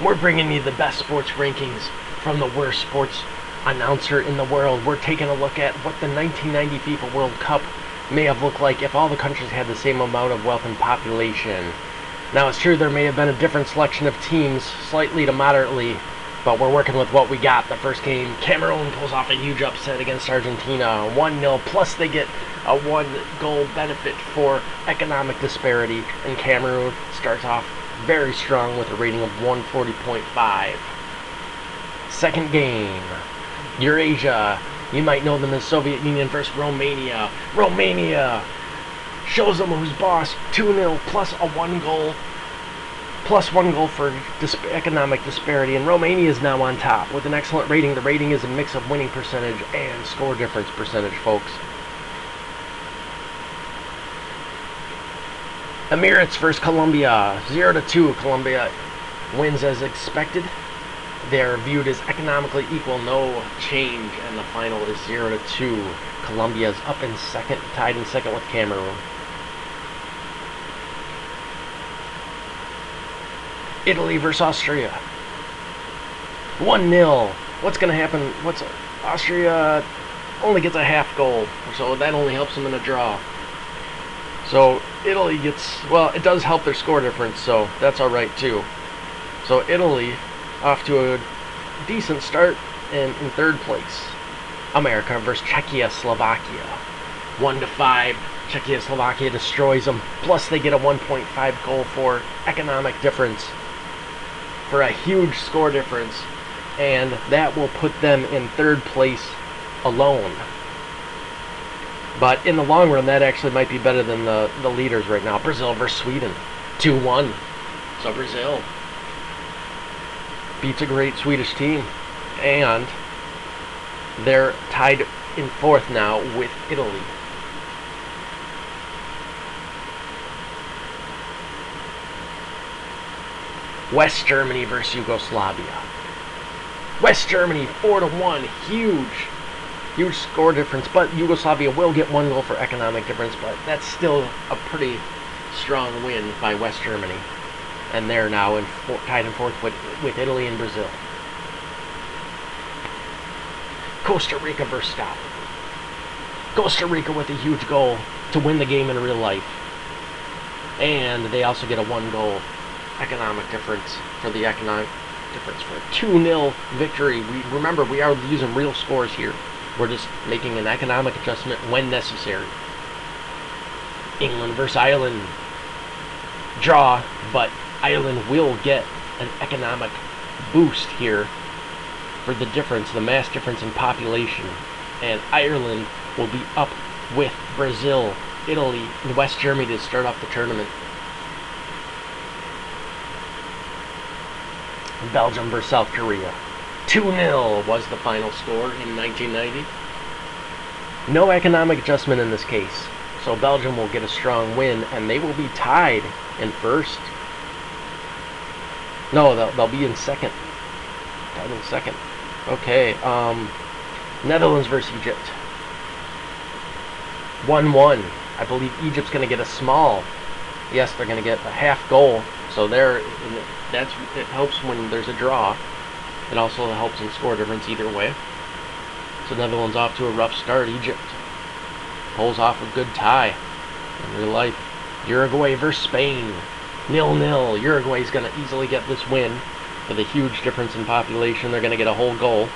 We're bringing you the best sports rankings from the worst sports announcer in the world. We're taking a look at what the 1990 FIFA World Cup may have looked like if all the countries had the same amount of wealth and population. Now, it's true there may have been a different selection of teams, slightly to moderately, but we're working with what we got. The first game, Cameroon pulls off a huge upset against Argentina, 1-0, plus they get a 1-goal benefit for economic disparity, and Cameroon starts off very strong with a rating of 140.5. Second game, Eurasia. You might know them as Soviet Union versus Romania. Romania shows them who's boss, 2-0 plus a 1-goal. Plus 1 goal for economic disparity, and Romania is now on top with an excellent rating. The rating is a mix of winning percentage and score difference percentage, folks. Emirates versus Colombia, 0-2. Colombia wins as expected. They're viewed as economically equal, no change, and the final is 0-2. Colombia is up in second, tied in second with Cameroon. Italy versus Austria, 1-0. What's going to happen? Austria only gets a half goal, so that only helps them in a draw. So Italy gets, well, it does help their score difference, so that's all right too. So Italy off to a decent start in third place. America versus Czechoslovakia, 1-5. Czechoslovakia destroys them. Plus they get a 1.5 goal for economic difference, for a huge score difference, and that will put them in third place alone. But in the long run, that actually might be better than the leaders right now. Brazil versus Sweden, 2-1. So Brazil beats a great Swedish team, and they're tied in fourth now with Italy. West Germany versus Yugoslavia. West Germany 4-1, huge score difference, but Yugoslavia will get 1 goal for economic difference, but that's still a pretty strong win by West Germany. And they're now tied in fourth with Italy and Brazil. Costa Rica versus Scotland. Costa Rica with a huge goal to win the game in real life. And they also get a 1-goal economic difference for the economic difference for a 2-0 victory. Remember, we are using real scores here. We're just making an economic adjustment when necessary. England versus Ireland. Draw, but Ireland will get an economic boost here for the difference, the mass difference in population. And Ireland will be up with Brazil, Italy, and West Germany to start off the tournament. Belgium versus South Korea, 2-0 was the final score in 1990. No economic adjustment in this case, so Belgium will get a strong win, and they will be tied in first. No, they'll be in second. Tied in second. Okay, Netherlands versus Egypt, 1-1. I believe Egypt's going to get a small. Yes, they're going to get a half goal. So it helps when there's a draw. It also helps in score difference either way. So Netherlands off to a rough start. Egypt pulls off a good tie in real life. Uruguay versus Spain, 0-0. Uruguay's going to easily get this win with a huge difference in population. They're going to get a whole goal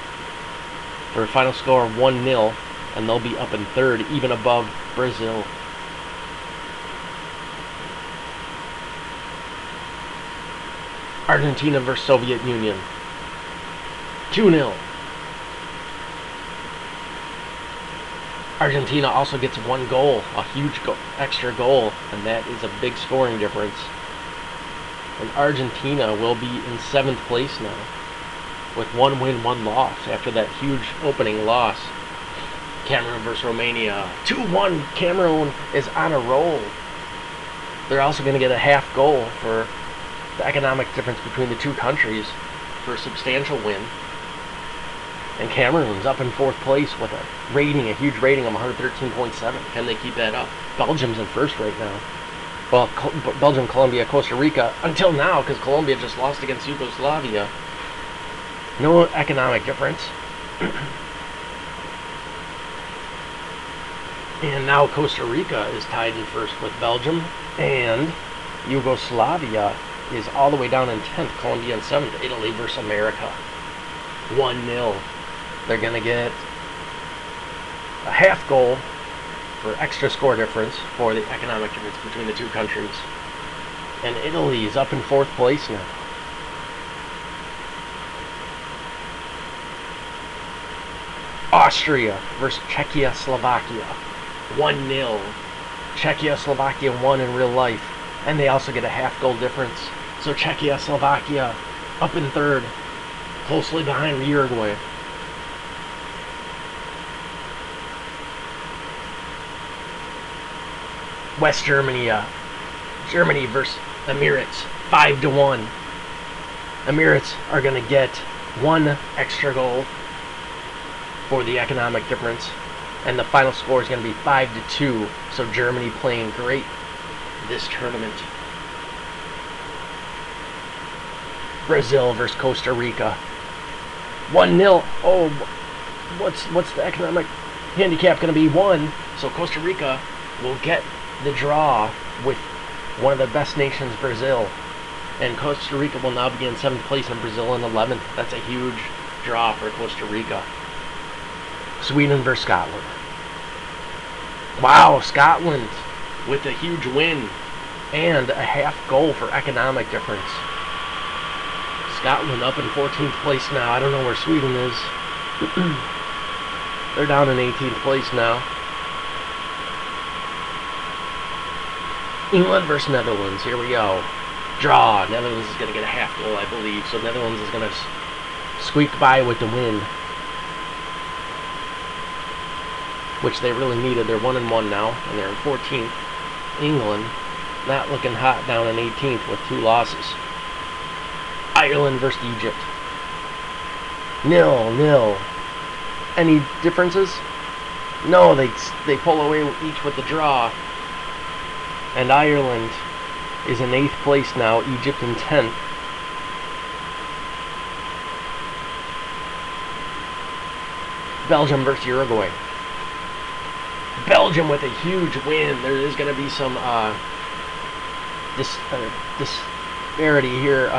for a final score of 1-0, and they'll be up in third, even above Brazil. Argentina versus Soviet Union, 2-0. Argentina also gets 1 goal, a huge extra goal, and that is a big scoring difference. And Argentina will be in 7th place now, with 1 win, 1 loss after that huge opening loss. Cameroon versus Romania, 2-1. Cameroon is on a roll. They're also going to get a half goal for the economic difference between the two countries for a substantial win. And Cameroon's up in 4th place with a huge rating of 113.7. Can they keep that up? Belgium's in first right now. Well, Belgium, Colombia, Costa Rica, until now, because Colombia just lost against Yugoslavia. No economic difference. And now Costa Rica is tied in first with Belgium, and Yugoslavia is all the way down in 10th, Colombia in 7th, Italy versus America. 1-0. They're going to get a half goal for extra score difference for the economic difference between the two countries. And Italy is up in 4th place now. Austria versus Czechoslovakia. 1-0. Czechoslovakia won in real life. And they also get a half goal difference. So Czechoslovakia up in 3rd, closely behind Uruguay. West Germany versus Emirates, 5-1. Emirates are going to get 1 extra goal for the economic difference, and the final score is going to be 5-2. So Germany playing great this tournament. Brazil versus Costa Rica, 1-0. Oh, what's the economic handicap going to be? 1. So Costa Rica will get the draw with one of the best nations, Brazil, and Costa Rica will now be in 7th place and Brazil in 11th. That's a huge draw for Costa Rica. Sweden versus Scotland. Wow, Scotland with a huge win and a half goal for economic difference. Scotland up in 14th place now. I don't know where Sweden is. They're down in 18th place now. England versus Netherlands. Here we go. Draw. Netherlands is going to get a half goal, I believe. So Netherlands is going to squeak by with the win, which they really needed. They're 1-1 now, and they're in 14th. England not looking hot, down in 18th with 2 losses. Ireland versus Egypt. 0-0. Any differences? No, they pull away each with the draw. And Ireland is in 8th place now, Egypt in 10th. Belgium versus Uruguay. Belgium with a huge win. There is going to be some disparity here,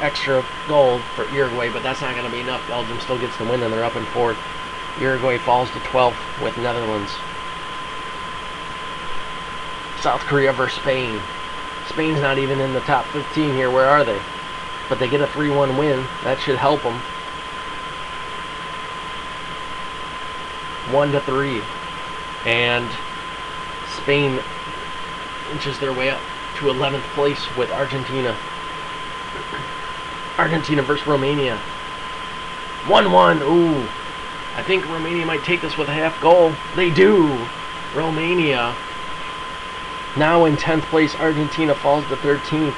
extra goal for Uruguay, but that's not going to be enough. Belgium still gets the win, and they're up in 4th. Uruguay falls to 12th with Netherlands. South Korea versus Spain. Spain's not even in the top 15 here. Where are they? But they get a 3-1 win. That should help them. 1-3. And Spain inches their way up to 11th place with Argentina. Argentina versus Romania. 1-1. Ooh. I think Romania might take this with a half goal. They do. Romania now in 10th place. Argentina falls to 13th,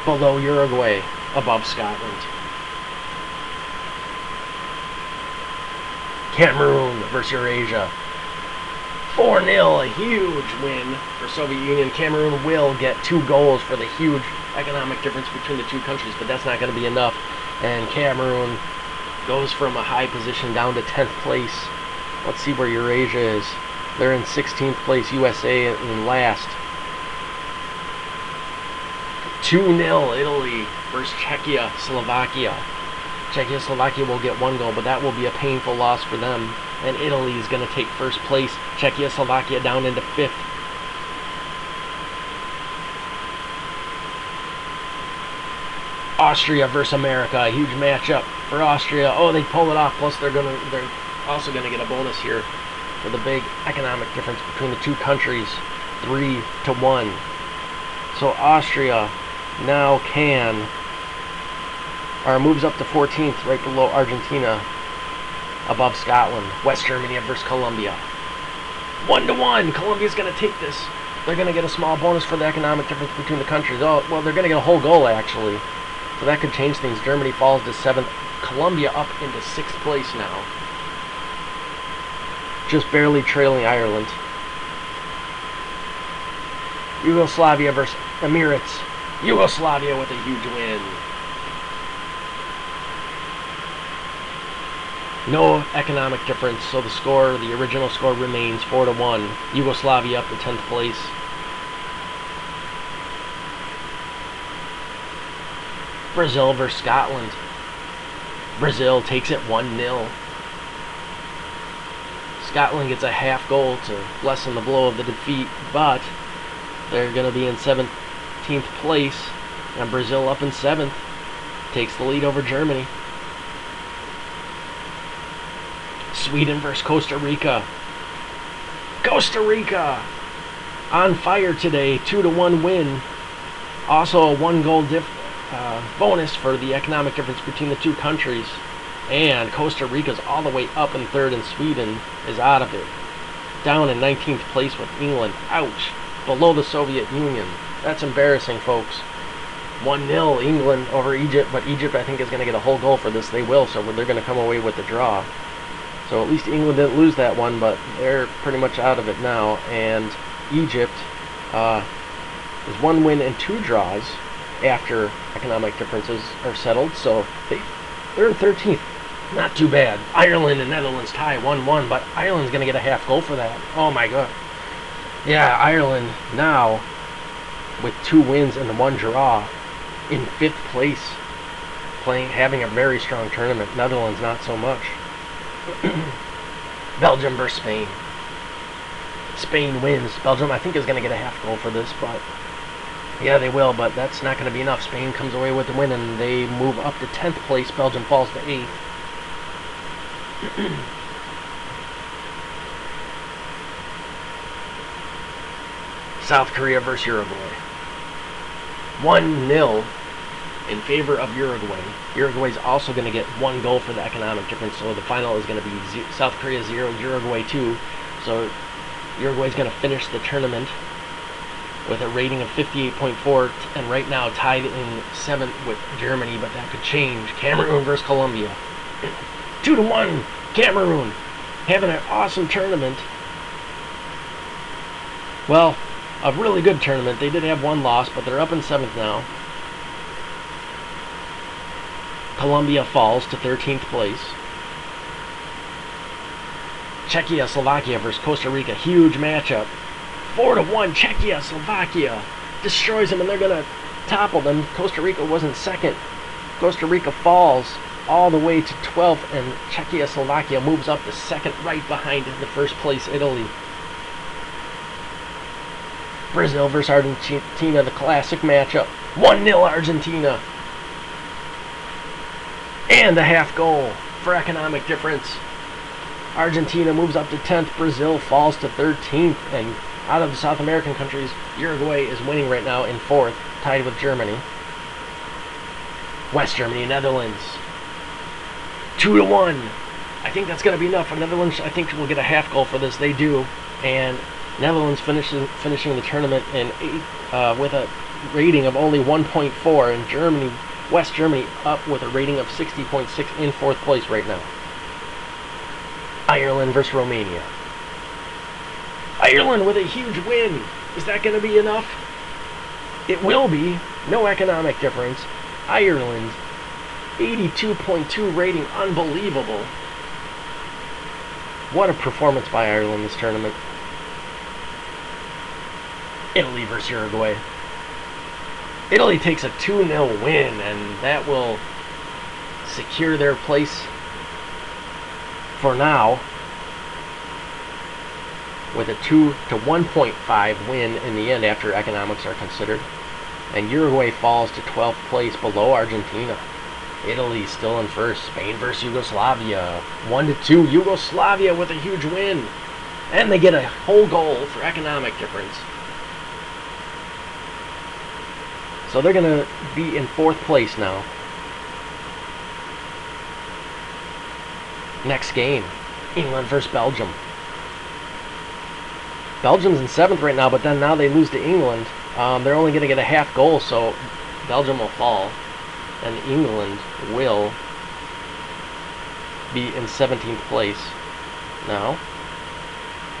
below Uruguay, above Scotland. Cameroon versus Eurasia. 4-0, a huge win for Soviet Union. Cameroon will get 2 goals for the huge economic difference between the two countries, but that's not going to be enough. And Cameroon goes from a high position down to 10th place. Let's see where Eurasia is. They're in 16th place, USA in last. 2-0, Italy versus Czechoslovakia. Czechoslovakia will get 1 goal, but that will be a painful loss for them. And Italy is going to take first place. Czechoslovakia down into 5th. Austria versus America, a huge matchup for Austria. Oh, they pull it off. Plus, they're also going to get a bonus here for the big economic difference between the two countries, 3-1. So Austria now moves up to 14th, right below Argentina, above Scotland. West Germany versus Colombia. 1-1. Colombia's going to take this. They're going to get a small bonus for the economic difference between the countries. Oh, well, they're going to get a whole goal, actually. So that could change things. Germany falls to 7th. Colombia up into 6th place now. Just barely trailing Ireland. Yugoslavia versus Emirates. Yugoslavia with a huge win. No economic difference, so the original score remains 4-1. Yugoslavia up to 10th place. Brazil versus Scotland. Brazil takes it 1-0. Scotland gets a half goal to lessen the blow of the defeat, but they're going to be in 17th place, and Brazil up in 7th takes the lead over Germany. Sweden versus Costa Rica. Costa Rica on fire today, 2-1 win. Also a 1-goal bonus for the economic difference between the two countries. And Costa Rica's all the way up in 3rd, and Sweden is out of it. Down in 19th place with England. Ouch. Below the Soviet Union. That's embarrassing, folks. 1-0 England over Egypt, but Egypt I think is going to get a whole goal for this. They will, so they're going to come away with the draw. So at least England didn't lose that one, but they're pretty much out of it now. And Egypt is 1 win and 2 draws after economic differences are settled. So they're in 13th. Not too bad. Ireland and Netherlands tie 1-1, but Ireland's going to get a half goal for that. Oh my god. Yeah, Ireland now with 2 wins and 1 draw in 5th place, having a very strong tournament. Netherlands not so much. Belgium versus Spain. Spain wins. Belgium I think is going to get a half goal for this, but yeah, they will, but that's not going to be enough. Spain comes away with the win and they move up to 10th place. Belgium falls to 8th. South Korea versus Uruguay. 1-0 in favor of Uruguay. Uruguay's also going to get 1 goal for the economic difference, so the final is going to be South Korea 0, Uruguay 2. So Uruguay's going to finish the tournament with a rating of 58.4, and right now tied in 7th with Germany, but that could change. Cameroon versus Colombia. 2-1 Cameroon, having an awesome tournament. Well, a really good tournament. They did have 1 loss, but they're up in 7th now. Colombia falls to 13th place. Czechoslovakia versus Costa Rica, huge matchup. 4-1 Czechoslovakia destroys them, and they're gonna topple them. Costa Rica wasn't second. Costa Rica falls all the way to 12th, and Czechoslovakia moves up to 2nd, right behind the 1st place Italy. Brazil versus Argentina, the classic matchup. 1-0 Argentina. And a half goal for economic difference. Argentina moves up to 10th. Brazil falls to 13th. And out of the South American countries, Uruguay is winning right now in 4th, tied with Germany. West Germany, Netherlands. 2-1. I think that's going to be enough. Netherlands, I think, will get a half goal for this. They do. And Netherlands finishing the tournament in with a rating of only 1.4, and Germany, West Germany, up with a rating of 60.6 in 4th place right now. Ireland versus Romania. Ireland with a huge win. Is that going to be enough? It will be. No economic difference. Ireland, 82.2 rating, unbelievable. What a performance by Ireland this tournament. Italy versus Uruguay. Italy takes a 2-0 win, and that will secure their place for now with a 2-1.5 win in the end after economics are considered. And Uruguay falls to 12th place below Argentina. Italy still in 1st. Spain versus Yugoslavia. 1-2. Yugoslavia with a huge win. And they get a whole goal for economic difference. So they're going to be in 4th place now. Next game, England versus Belgium. Belgium's in 7th right now, but then now they lose to England. They're only going to get a half goal, so Belgium will fall. And England will be in 17th place now.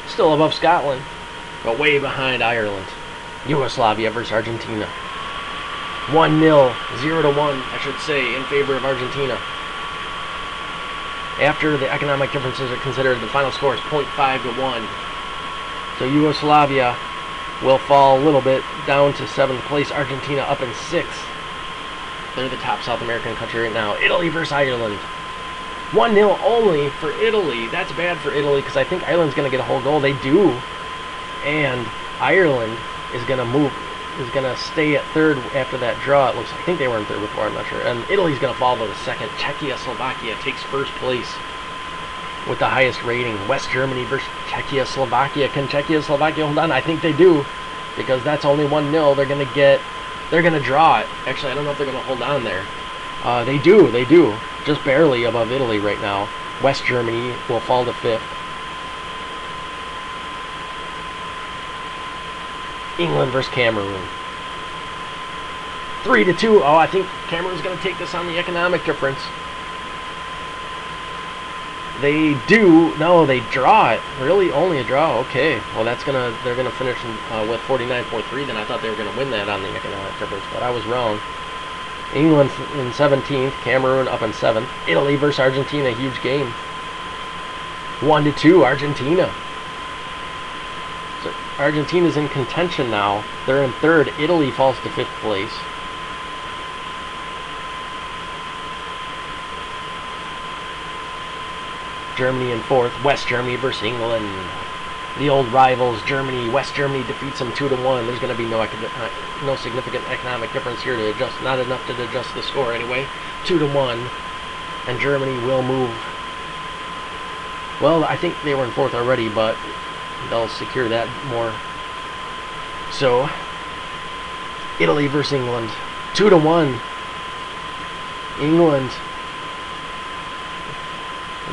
Still above Scotland, but way behind Ireland. Yugoslavia versus Argentina. 1-0, 0-1, I should say, in favor of Argentina. After the economic differences are considered, the final score is 0.5-1. So Yugoslavia will fall a little bit down to 7th place. Argentina up in 6th. They're the top South American country right now. Italy versus Ireland. 1-0 only for Italy. That's bad for Italy because I think Ireland's going to get a whole goal. They do. And Ireland is going to stay at 3rd after that draw. It looks like. I think they were in 3rd before, I'm not sure. And Italy's going to fall to the 2nd. Czechoslovakia takes 1st place with the highest rating. West Germany versus Czechoslovakia. Can Czechoslovakia hold on? I think they do, because that's only 1-0. They're going to draw it. Actually, I don't know if they're going to hold on there. They do. Just barely above Italy right now. West Germany will fall to 5th. England versus Cameroon. 3-2. Oh, I think Cameroon's going to take this on the economic difference. They do. No, they draw it. Really? Only a draw? Okay. Well, they're gonna finish with 49.3. Then I thought they were gonna win that on the economic difference, but I was wrong. England in 17th. Cameroon up in 7th. Italy versus Argentina. Huge game. 1-2. Argentina. So Argentina's in contention now. They're in 3rd. Italy falls to 5th place. Germany in 4th. West Germany versus England. The old rivals, Germany. West Germany defeats them 2-1. There's going to be no significant economic difference here to adjust. Not enough to adjust the score anyway. 2-1. And Germany will move. Well, I think they were in 4th already, but they'll secure that more. So, Italy versus England. 2-1. England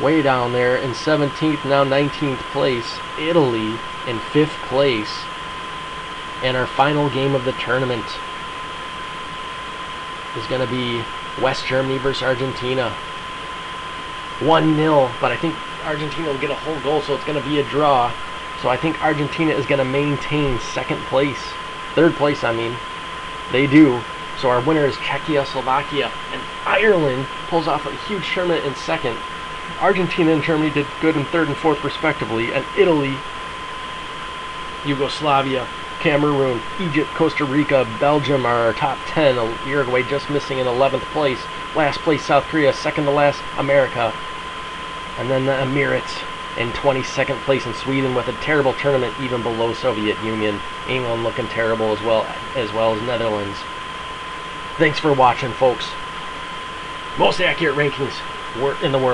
way down there in 17th, now 19th place. Italy in 5th place. And our final game of the tournament is going to be West Germany versus Argentina. 1-0, but I think Argentina will get a whole goal, so it's going to be a draw. So I think Argentina is going to maintain 2nd place. 3rd place, I mean. They do. So our winner is Czechoslovakia. And Ireland pulls off a huge tournament in 2nd. Argentina and Germany did good in 3rd and 4th respectively, and Italy, Yugoslavia, Cameroon, Egypt, Costa Rica, Belgium are our top 10. Uruguay just missing in 11th place. Last place South Korea, 2nd to last America, and then the Emirates in 22nd place, in Sweden with a terrible tournament even below Soviet Union. England looking terrible as well as Netherlands. Thanks for watching, folks. Most accurate rankings in the world.